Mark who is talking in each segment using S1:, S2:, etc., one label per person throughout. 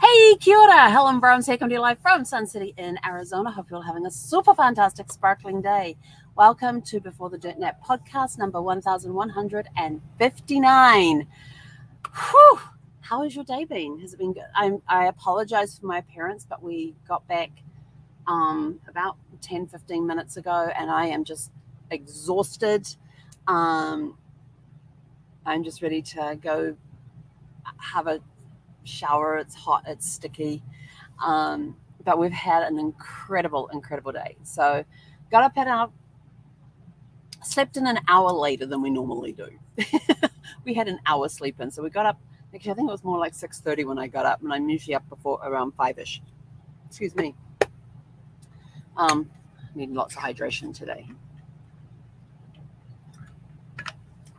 S1: Hey, kia ora. Helen Brown, Second Year Live from Sun City in Arizona. Hope you're all having a super fantastic, sparkling day. Welcome to Before the Dirt Nap podcast number 1159. Whew. How has your day been? Has it been good? I apologize for my appearance, but we got back about 10-15 minutes ago, and I am just exhausted. I'm just ready to go have a shower. It's hot, it's sticky, but we've had an incredible day. So got up at slept in an hour later than we normally do. We had an hour sleep in, so we got up. Actually, I think it was more like 6:30 when I got up, and I'm usually up before around 5ish. Excuse me. Need lots of hydration today.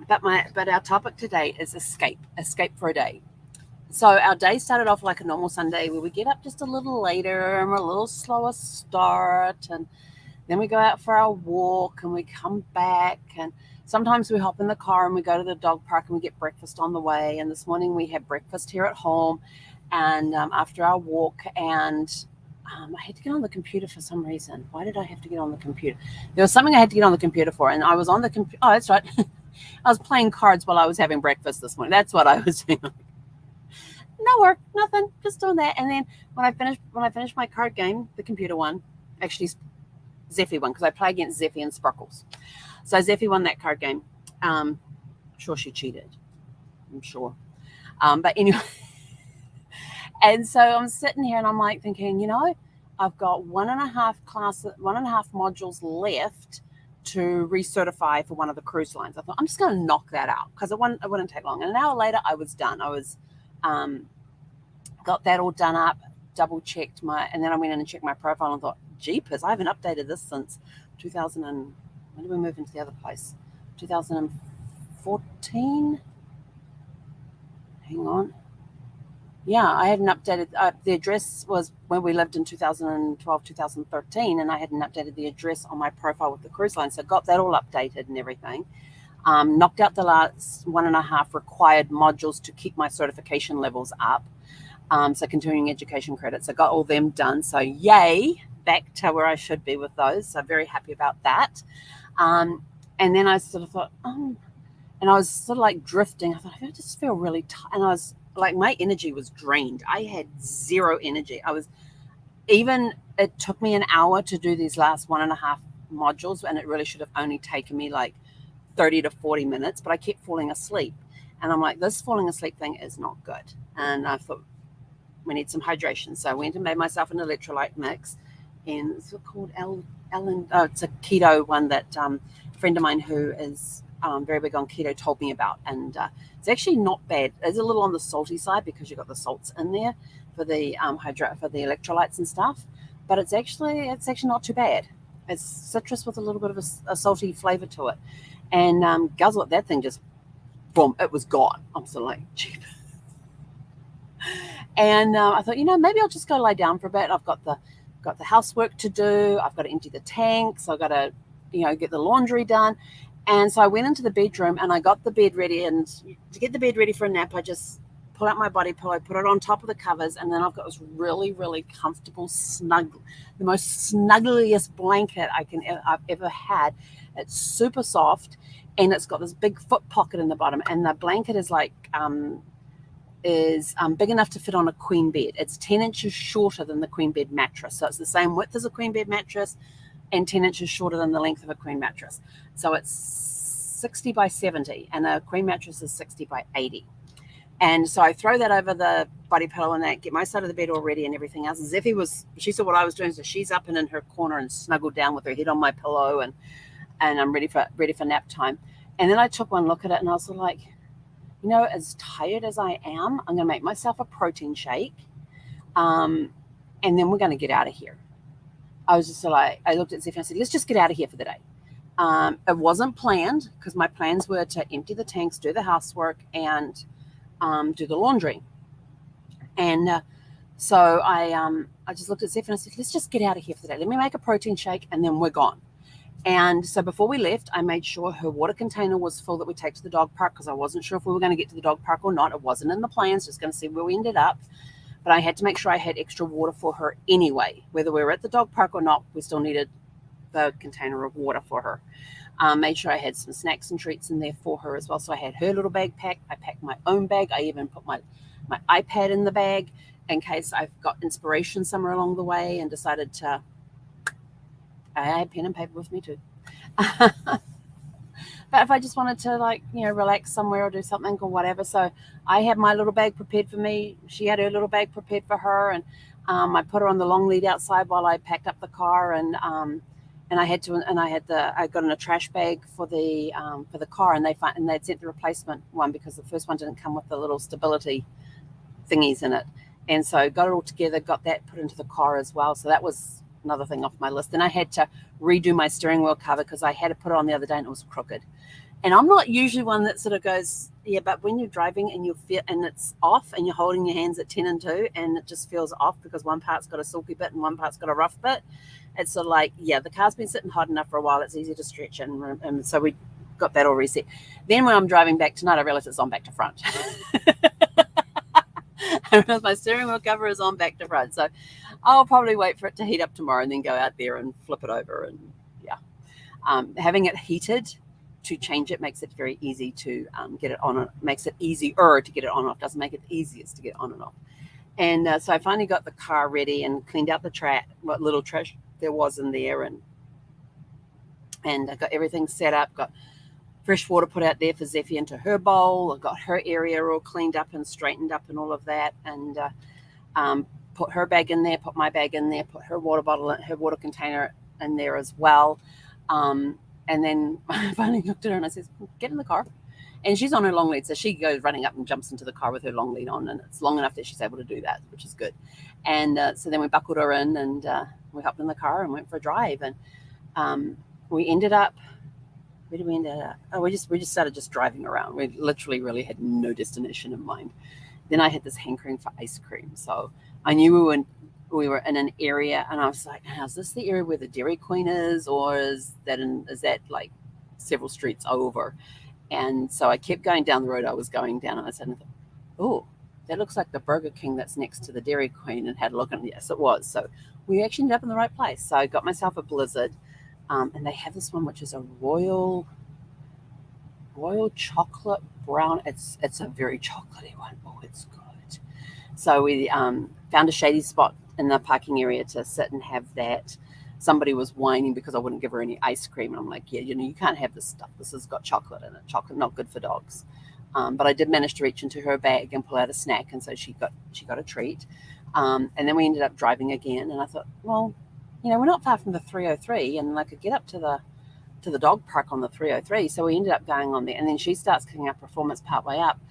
S1: But our topic today is escape for a day. So our day started off like a normal Sunday where we get up just a little later and we're a little slower start, and then we go out for our walk and we come back, and sometimes we hop in the car and we go to the dog park and we get breakfast on the way. And this morning we had breakfast here at home, and after our walk, and I had to get on the computer for some reason. Why did I have to get on the computer? There was something I had to get on the computer for, and I was on the computer. Oh, that's right. I was playing cards while I was having breakfast this morning. That's what I was doing. No work, nothing, just doing that. And then when I finished my card game, the computer one, actually Zeffy won, because I play against Zeffy and Sprockles. So Zeffy won that card game. Sure she cheated. I'm sure. But anyway, and so I'm sitting here and I'm like thinking, I've got 1.5 modules left to recertify for one of the cruise lines. I thought I'm just going to knock that out because it wouldn't take long. And an hour later, I was done. I was got that all done up, double checked and then I went in and checked my profile and thought, jeepers, I haven't updated this since 2000 and when did we move into the other place? 2014. Hang on. Yeah, I hadn't updated. The address was when we lived in 2012, 2013, and I hadn't updated the address on my profile with the cruise line. So got that all updated and everything. Knocked out the last 1.5 required modules to keep my certification levels up. So continuing education credits. I got all them done. So yay, back to where I should be with those. So very happy about that. And then I sort of thought, and I was sort of like drifting. I thought, I just feel really tired. And I was like, my energy was drained. I had zero energy. It took me an hour to do these last 1.5 modules, and it really should have only taken me like 30 to 40 minutes, but I kept falling asleep. And I'm like, this falling asleep thing is not good. And I thought, we need some hydration. So I went and made myself an electrolyte mix, and it's called it's a keto one that a friend of mine who is very big on keto told me about, and it's actually not bad. It's a little on the salty side because you've got the salts in there for the for the electrolytes and stuff, but it's actually not too bad. It's citrus with a little bit of a salty flavor to it, and guzzle it, that thing just boom, it was gone. I'm sort of like, cheap. And I thought, maybe I'll just go lie down for a bit. I've got the housework to do. I've got to empty the tanks. I've got to, get the laundry done. And so I went into the bedroom and I got the bed ready. And to get the bed ready for a nap, I just pull out my body pillow, put it on top of the covers, and then I've got this really, really comfortable, the most snuggliest blanket I've ever had. It's super soft, and it's got this big foot pocket in the bottom, and the blanket is like big enough to fit on a queen bed. It's 10 inches shorter than the queen bed mattress, so it's the same width as a queen bed mattress and 10 inches shorter than the length of a queen mattress. So it's 60 by 70, and a queen mattress is 60 by 80. And so I throw that over the body pillow and that, get my side of the bed all ready and everything else. And Zeffy she saw what I was doing, so she's up and in her corner and snuggled down with her head on my pillow, and I'm ready for nap time. And then I took one look at it and I was like, as tired as I am, I'm going to make myself a protein shake, and then we're going to get out of here. I was just like, I looked at Zeffy and I said, let's just get out of here for the day. It wasn't planned because my plans were to empty the tanks, do the housework, and do the laundry. And so I just looked at Zeph and I said, let's just get out of here for the day. Let me make a protein shake and then we're gone. And so before we left, I made sure her water container was full that we take to the dog park, because I wasn't sure if we were going to get to the dog park or not. It wasn't in the plans, just going to see where we ended up. But I had to make sure I had extra water for her anyway. Whether we were at the dog park or not, we still needed the container of water for her. Made sure I had some snacks and treats in there for her as well. So I had her little bag packed. I packed my own bag. I even put my iPad in the bag in case I've got inspiration somewhere along the way and decided to. I had pen and paper with me too. But if I just wanted to, like, relax somewhere or do something or whatever. So I had my little bag prepared for me. She had her little bag prepared for her. And I put her on the long lead outside while I packed up the car. And I got in a trash bag for the car, and they'd sent the replacement one because the first one didn't come with the little stability thingies in it. And so got it all together, got that put into the car as well. So that was another thing off my list. Then I had to redo my steering wheel cover because I had to put it on the other day and it was crooked. And I'm not usually one that sort of goes, yeah, but when you're driving and you feel and it's off and you're holding your hands at 10 and 2 and it just feels off because one part's got a silky bit and one part's got a rough bit, it's sort of like, yeah, the car's been sitting hot enough for a while. It's easy to stretch it. And so we got that all reset. Then when I'm driving back tonight, I realized it's on back to front. I realized my steering wheel cover is on back to front. So I'll probably wait for it to heat up tomorrow and then go out there and flip it over. And yeah, having it heated to change it makes it very easy to get it on. Makes it easier to get it on and off. Doesn't make it the easiest to get on and off. And so I finally got the car ready and cleaned out what little trash there was in there, and I got everything set up. Got fresh water put out there for Zeffie into her bowl. I got her area all cleaned up and straightened up and all of that, and put her bag in there, put my bag in there, put her water bottle, her water container in there as well. And then I finally looked at her and I said, get in the car. And she's on her long lead, so she goes running up and jumps into the car with her long lead on, and it's long enough that she's able to do that, which is good. And so then we buckled her in, and we hopped in the car and went for a drive. And we ended up, where did we end up? Oh, we just started just driving around. We literally really had no destination in mind. Then I had this hankering for ice cream, so I knew we were in an area, and I was like, is this the area where the Dairy Queen is, or is that like several streets over? And so I kept going down the road I was going down, and I said, oh, that looks like the Burger King that's next to the Dairy Queen, and had a look, and yes, it was. So we actually ended up in the right place. So I got myself a Blizzard, and they have this one which is a royal chocolate brown. It's a very chocolatey one. Oh, it's good. So we found a shady spot in the parking area to sit and have that. Somebody was whining because I wouldn't give her any ice cream. And I'm like, yeah, you can't have this stuff. This has got chocolate in it. Chocolate, not good for dogs. But I did manage to reach into her bag and pull out a snack. And so she got a treat. And then we ended up driving again. And I thought, well, we're not far from the 303. And I could get up to the dog park on the 303. So we ended up going on there. And then she starts kicking up performance partway up.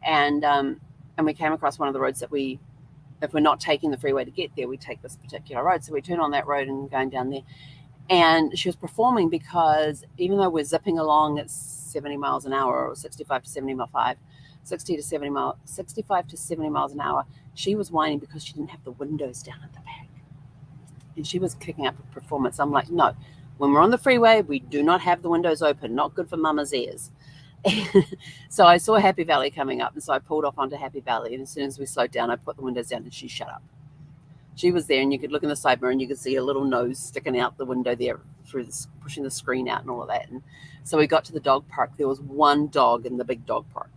S1: And we came across one of the roads that if we're not taking the freeway to get there, we take this particular road. So we turn on that road and going down there. And she was performing because even though we're zipping along at 70 miles an hour or 65 to 70 miles an hour, she was whining because she didn't have the windows down at the back. And she was kicking up a performance. I'm like, no, when we're on the freeway, we do not have the windows open. Not good for mama's ears. So I saw Happy Valley coming up, and so I pulled off onto Happy Valley, and as soon as we slowed down, I put the windows down and she shut up. She was there, and you could look in the side mirror and you could see a little nose sticking out the window there through pushing the screen out and all of that. And so we got to the dog park. There was one dog in the big dog park,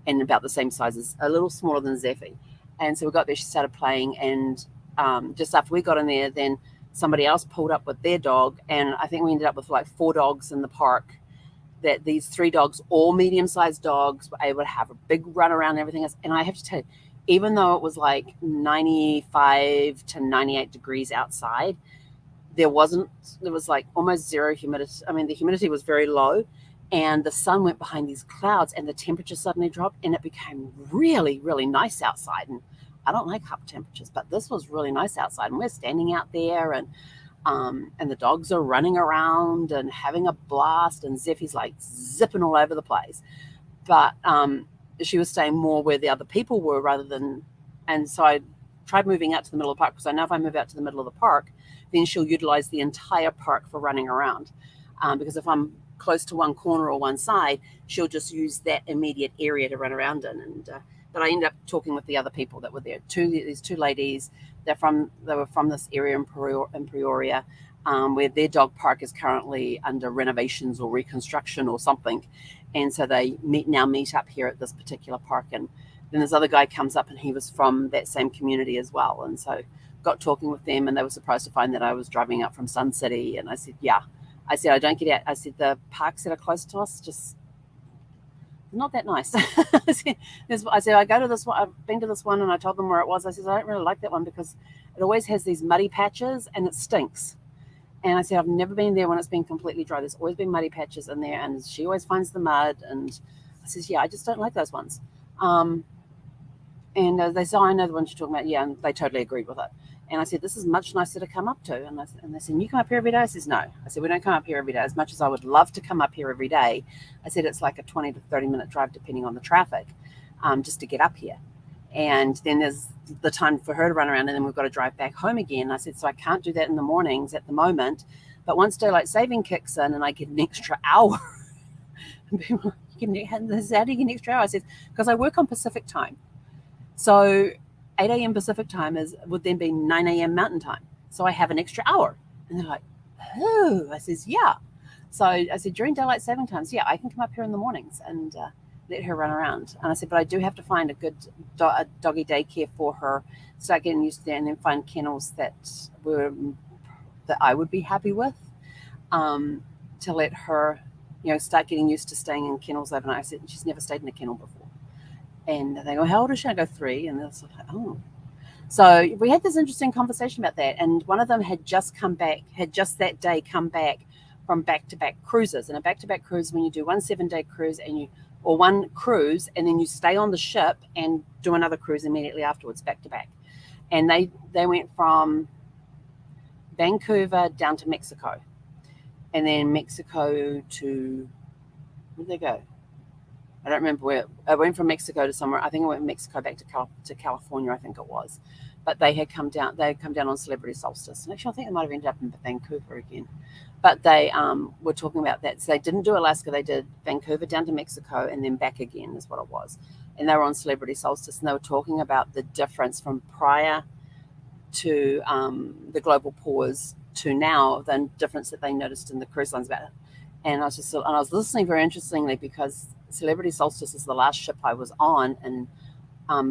S1: and about the same size, as a little smaller than Zeffie. And so we got there, she started playing, and just after we got in there, then somebody else pulled up with their dog, and I think we ended up with like 4 dogs in the park. That these 3 dogs, all medium-sized dogs, were able to have a big run around and everything else. And I have to tell you, even though it was like 95 to 98 degrees outside, there was like almost zero humidity. I mean, the humidity was very low, and the sun went behind these clouds, and the temperature suddenly dropped, and it became really, really nice outside. And I don't like hot temperatures, but this was really nice outside. And we're standing out there, and the dogs are running around and having a blast, and Zeffie's like zipping all over the place. But she was staying more where the other people were rather than, and so I tried moving out to the middle of the park, because I know if I move out to the middle of the park, then she'll utilize the entire park for running around. because if I'm close to one corner or one side, she'll just use that immediate area to run around in. And but I ended up talking with the other people that were there. These two ladies. They were from this area in Peoria, where their dog park is currently under renovations or reconstruction or something, and so they meet up here at this particular park. And then this other guy comes up, and he was from that same community as well, and so got talking with them, and they were surprised to find that I was driving up from Sun City. And I said, yeah. I said, I don't get out. I said, the parks that are close to us, just not that nice. I said, I go to this one, I've been to this one, and I told them where it was. I said, I don't really like that one because it always has these muddy patches and it stinks. And I said, I've never been there when it's been completely dry. There's always been muddy patches in there, and she always finds the mud. And I says, yeah, I just don't like those ones. And they said, I know the ones you're talking about. Yeah, and they totally agreed with it. And I said, this is much nicer to come up to. And they said, you come up here every day? I says, no. I said, we don't come up here every day. As much as I would love to come up here every day, I said, it's like a 20 to 30-minute drive, depending on the traffic, just to get up here. And then there's the time for her to run around, and then we've got to drive back home again. I said, so I can't do that in the mornings at the moment. But once daylight saving kicks in and I get an extra hour, and people are like, how do you get an extra hour? I said, because I work on Pacific time. So 8 a.m. Pacific time would then be 9 a.m. Mountain time. So I have an extra hour. And they're like, oh, I says, yeah. So I said, during daylight saving times, yeah, I can come up here in the mornings and let her run around. And I said, but I do have to find a good doggy daycare for her, start getting used to that, and then find kennels that I would be happy with, to let her, start getting used to staying in kennels overnight. I said, she's never stayed in a kennel before. And they go, how old is she? I go, 3. And they're sort of like, oh. So we had this interesting conversation about that. And one of them had just that day come back from back-to-back cruises. And a back-to-back cruise, when you do one 7-day cruise or one cruise, and then you stay on the ship and do another cruise immediately afterwards, back-to-back. And they went from Vancouver down to Mexico. And then Mexico to, where did they go? I don't remember where. I went from Mexico to somewhere. I think I went from Mexico back to California, I think it was. But they had come down. They had come down on Celebrity Solstice. And actually, I think they might have ended up in Vancouver again. But they were talking about that. So they didn't do Alaska. They did Vancouver down to Mexico and then back again is what it was. And they were on Celebrity Solstice. And they were talking about the difference from prior to the global pause to now, the difference that they noticed in the cruise lines about it. And I was listening very interestingly because Celebrity Solstice is the last ship I was on in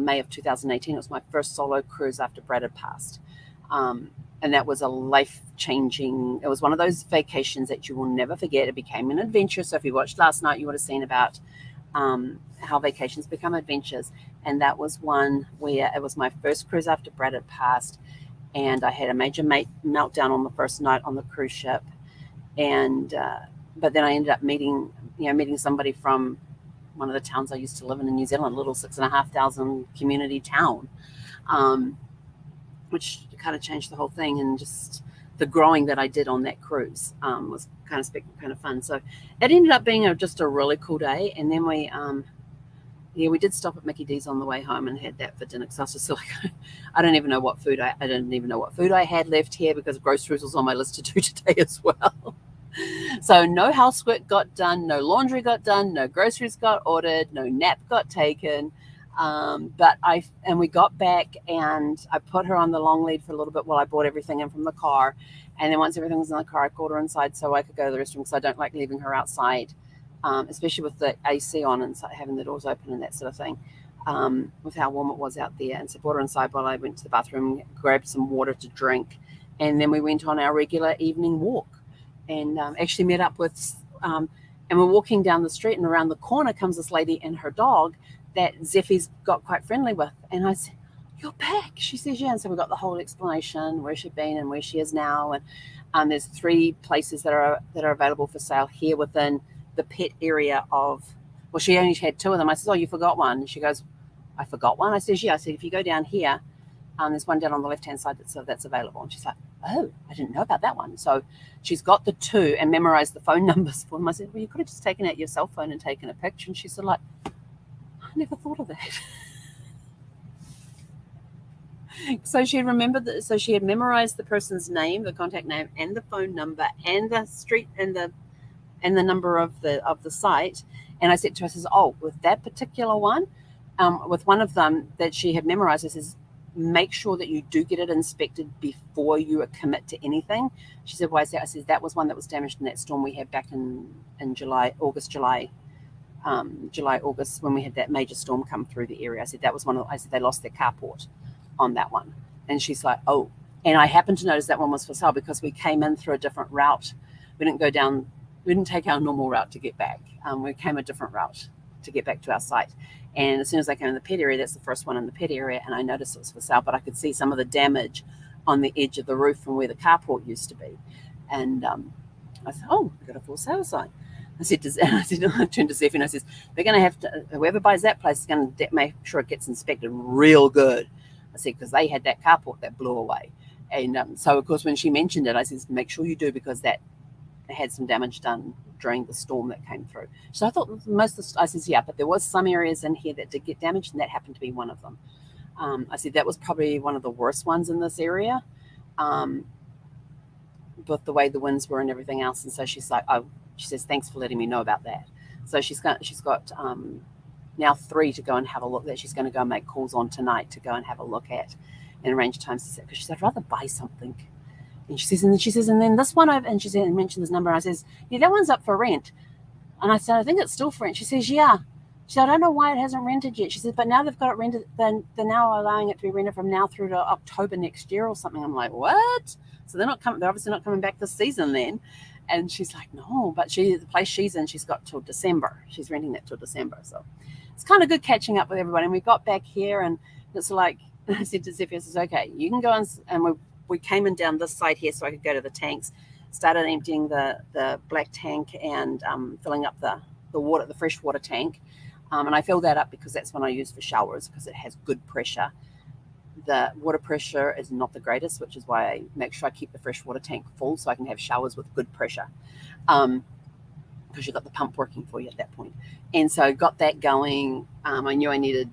S1: May of 2018. It was my first solo cruise after Brad had passed. And that was a life-changing, it was one of those vacations that you will never forget. It became an adventure. So if you watched last night, you would have seen about how vacations become adventures. And that was one where it was my first cruise after Brad had passed. And I had a major meltdown on the first night on the cruise ship. And but then I ended up meeting somebody from one of the towns I used to live in New Zealand, a little 6,500 community town, which kind of changed the whole thing. And just the growing that I did on that cruise was kind of fun. So it ended up being just a really cool day. And then we did stop at Mickey D's on the way home and had that for dinner. Because I was just like, I don't even know what food I didn't even know what food I had left here because groceries was on my list to do today as well. So no housework got done, no laundry got done, no groceries got ordered, no nap got taken. But we got back and I put her on the long lead for a little bit while I brought everything in from the car. And then once everything was in the car, I called her inside so I could go to the restroom because I don't like leaving her outside, especially with the AC on and having the doors open and that sort of thing, with how warm it was out there. And so I brought her inside while I went to the bathroom, grabbed some water to drink. And then we went on our regular evening walk. And actually met up with, and we're walking down the street, and around the corner comes this lady and her dog that Zeffie's got quite friendly with. And I said, you're back? She says, yeah. And so we got the whole explanation, where she'd been and where she is now. And there's 3 places that are available for sale here within the pet area she only had 2 of them. I said, oh, you forgot one. And she goes, I forgot one? I said, yeah. I said, if you go down here, there's one down on the left-hand side that's available. And she's like, oh, I didn't know about that one. So she's got the 2 and memorized the phone numbers for them. I said, well, you could have just taken out your cell phone and taken a picture. And she's sort of like, I never thought of that. So she had memorized the person's name, the contact name, and the phone number, and the street, and the and the number of the site. And I said to her, I says, oh, with that particular one, with one of them that she had memorized, I says, make sure that you do get it inspected before you commit to anything. She said, why is that? I said, that was one that was damaged in that storm we had back in August, when we had that major storm come through the area. I said, that was one of, I said, they lost their carport on that one. And she's like, oh. And I happened to notice that one was for sale because we came in through a different route. We didn't take our normal route to get back. We came a different route to get back to our site. And as soon as I came in the pet area, that's the first one in the pet area, and I noticed it was for sale, but I could see some of the damage on the edge of the roof from where the carport used to be. And I said, oh, we got a for sale sign. I turned to Zephyr and I said, they're going to have to, whoever buys that place is going to make sure it gets inspected real good. I said, because they had that carport that blew away. And so, of course, when she mentioned it, I said, make sure you do, because that had some damage done during the storm that came through. So I thought I said, yeah, but there was some areas in here that did get damaged, and that happened to be one of them. I said, that was probably one of the worst ones in this area, with the way the winds were and everything else. And so she's like, oh, she says, thanks for letting me know about that. So she's got now 3 to go and have a look, that she's going to go and make calls on tonight to go and have a look at and arrange times to sit, because she said, I'd rather buy something. And she says, and then this one, and she said, and mentioned this number. And I says, yeah, that one's up for rent. And I said, I think it's still for rent. She says, yeah. She said, I don't know why it hasn't rented yet. She said, but now they've got it rented. They're now allowing it to be rented from now through to October next year or something. I'm like, what? So they're obviously not coming back this season then. And she's like, no, but the place she's in, she's got till December. She's renting that till December. So it's kind of good catching up with everybody. And we got back here, and it's like, I said to Zephyr, I says, okay, you can go and we came in down this side here so I could go to the tanks, started emptying the black tank and filling up the fresh water tank. And I filled that up because that's one I use for showers, because it has good pressure. The water pressure is not the greatest, which is why I make sure I keep the fresh water tank full so I can have showers with good pressure, because you've got the pump working for you at that point. And so got that going. I knew I needed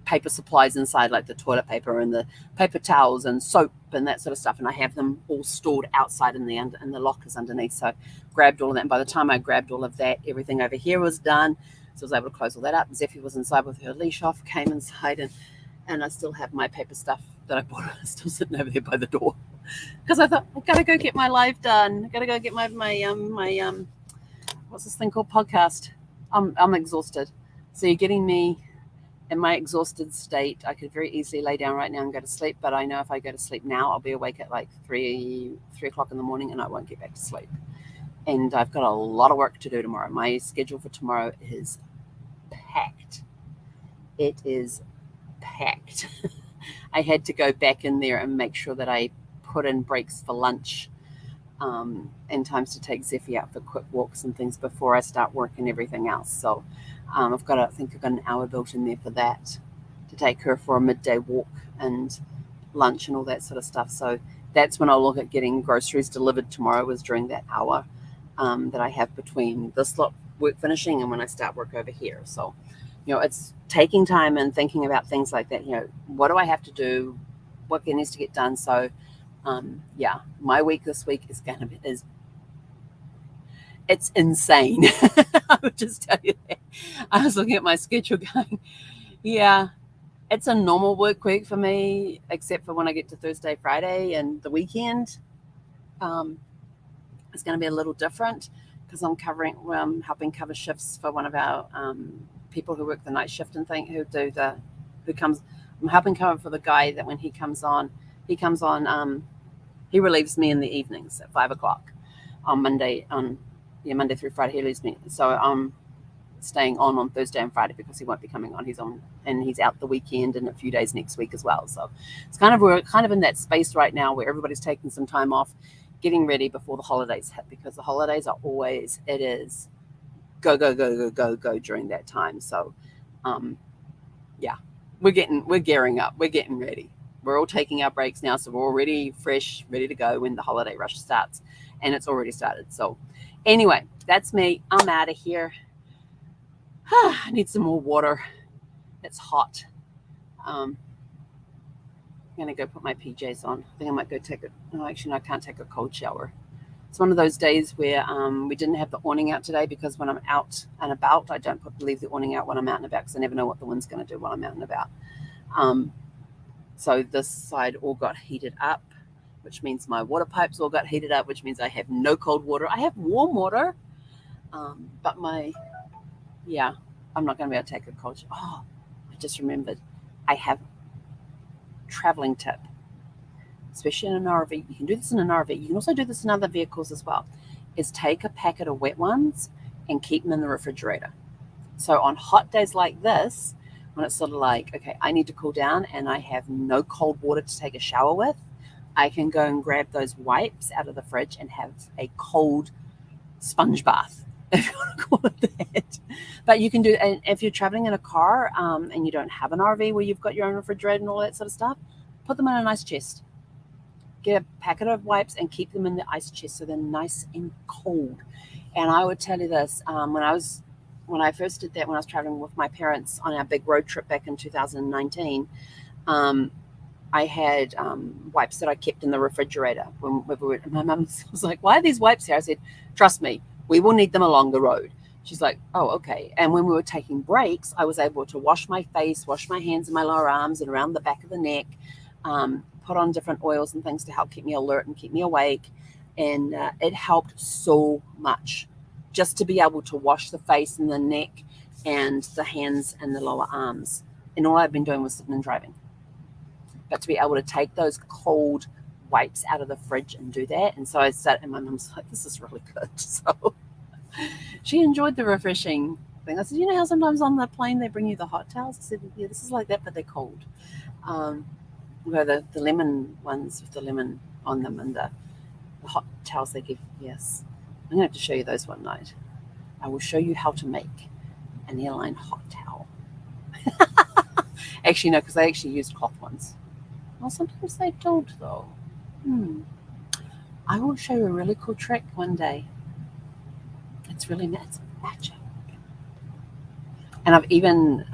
S1: paper supplies inside, like the toilet paper and the paper towels and soap and that sort of stuff, and I have them all stored outside in the lockers underneath. So grabbed all of that, and by the time I grabbed all of that, everything over here was done, so I was able to close all that up. Zephyr was inside with her leash off, came inside, and I still have my paper stuff that I bought still sitting over there by the door, because I thought, I've got to go get my live done. I've got to go get my what's this thing called, podcast. I'm exhausted, so you're getting me in my exhausted state. I could very easily lay down right now and go to sleep, but I know if I go to sleep now, I'll be awake at like 3 o'clock in the morning, and I won't get back to sleep. And I've got a lot of work to do tomorrow. My schedule for tomorrow is packed. It is packed. I had to go back in there and make sure that I put in breaks for lunch, and times to take Zephyr out for quick walks and things before I start work and everything else. So I've got an hour built in there for that, to take her for a midday walk and lunch and all that sort of stuff. So that's when I'll look at getting groceries delivered tomorrow, is during that hour that I have between this lot work finishing and when I start work over here. So, it's taking time and thinking about things like that. What do I have to do? What needs to get done? So, my week this week is it's insane. I would just tell you that. I was looking at my schedule going, yeah, it's a normal work week for me, except for when I get to Thursday, Friday, and the weekend. It's going to be a little different, because I'm helping cover shifts for one of our people who work the night shift and I'm helping cover for the guy that when he comes on, he relieves me in the evenings at 5 o'clock on Monday. Monday through Friday he leaves me. So I'm staying on Thursday and Friday because he won't be coming on. He's on, and he's out the weekend and a few days next week as well. So we're kind of in that space right now where everybody's taking some time off, getting ready before the holidays hit, because the holidays are always, it is go, go, go, go, go, go during that time. So, we're gearing up. We're getting ready. We're all taking our breaks now. So we're already fresh, ready to go when the holiday rush starts, and it's already started. So anyway, that's me. I'm out of here. I need some more water. It's hot. I'm going to go put my PJs on. I think I might go take no, actually, no, I can't take a cold shower. It's one of those days where we didn't have the awning out today because when I'm out and about, I don't leave the awning out when I'm out and about because I never know what the wind's going to do while I'm out and about. So this side all got heated up, which means my water pipes all got heated up, which means I have no cold water. I have warm water, but I'm not going to be able to take a cold. Oh, I just remembered. I have traveling tip, especially in an RV. You can do this in an RV. You can also do this in other vehicles as well, is take a packet of wet ones and keep them in the refrigerator. So on hot days like this, when it's sort of like, okay, I need to cool down and I have no cold water to take a shower with, I can go and grab those wipes out of the fridge and have a cold sponge bath, if you want to call it that. But you can do, and if you're traveling in a car and you don't have an RV where you've got your own refrigerator and all that sort of stuff, put them in an ice chest. Get a packet of wipes and keep them in the ice chest so they're nice and cold. And I would tell you this, when I first did that, when I was traveling with my parents on our big road trip back in 2019, I had wipes that I kept in the refrigerator. My mum was like, "Why are these wipes here?" I said, "Trust me, we will need them along the road." She's like, "Oh, okay." And when we were taking breaks, I was able to wash my face, wash my hands and my lower arms and around the back of the neck, put on different oils and things to help keep me alert and keep me awake. And it helped so much just to be able to wash the face and the neck and the hands and the lower arms. And all I've been doing was sitting and driving. But to be able to take those cold wipes out of the fridge and do that. And so I sat, and my mum's like, "This is really good." So she enjoyed the refreshing thing. I said, "You know how sometimes on the plane they bring you the hot towels?" I said, "Yeah, this is like that, but they're cold." The lemon ones with the lemon on them and the hot towels they give. Yes. I'm going to have to show you those one night. I will show you how to make an airline hot towel. Actually, no, because they actually used cloth ones. Well, sometimes they don't, though. I will show you a really cool trick one day. It's magic. And I've even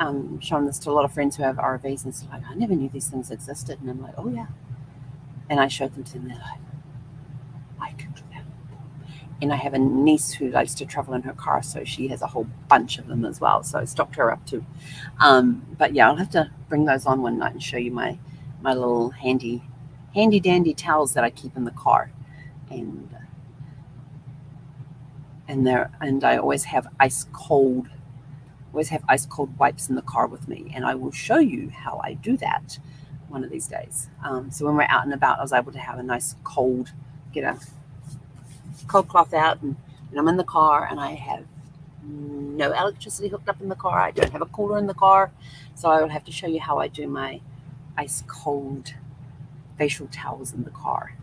S1: shown this to a lot of friends who have RVs, and it's like, "I never knew these things existed." And I'm like, "Oh, yeah." And I showed them to them, and they're like, "I can do that." And I have a niece who likes to travel in her car, so she has a whole bunch of them as well. So I stocked her up too. But yeah, I'll have to bring those on one night and show you my little handy dandy towels that I keep in the car, and I always have ice cold wipes in the car with me, and I will show you how I do that one of these days. So when we're out and about, I was able to have a nice get a cold cloth out, and I'm in the car and I have no electricity hooked up in the car. I don't have a cooler in the car, so I will have to show you how I do my ice cold facial towels in the car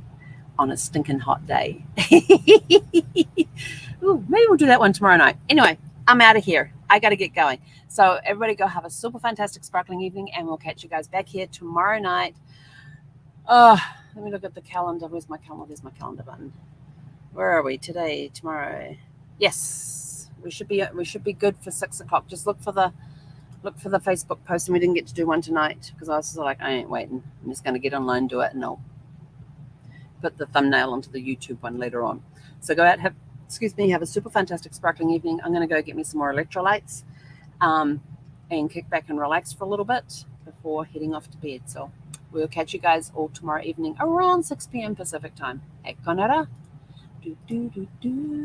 S1: on a stinking hot day. Ooh, maybe we'll do that one tomorrow night. Anyway, I'm out of here. I got to get going. So everybody go have a super fantastic sparkling evening, and we'll catch you guys back here tomorrow night. Let me look at the calendar. Where's my calendar? There's my calendar button. Where are we today? Tomorrow? Yes, we should be good for 6 o'clock. Just look for the Facebook post, and we didn't get to do one tonight because I was like, I ain't waiting. I'm just going to get online, do it, and I'll put the thumbnail onto the YouTube one later on. So go out, have a super fantastic sparkling evening. I'm going to go get me some more electrolytes and kick back and relax for a little bit before heading off to bed. So we'll catch you guys all tomorrow evening around 6 p.m. Pacific time. Ekonara. Do, do, do, do.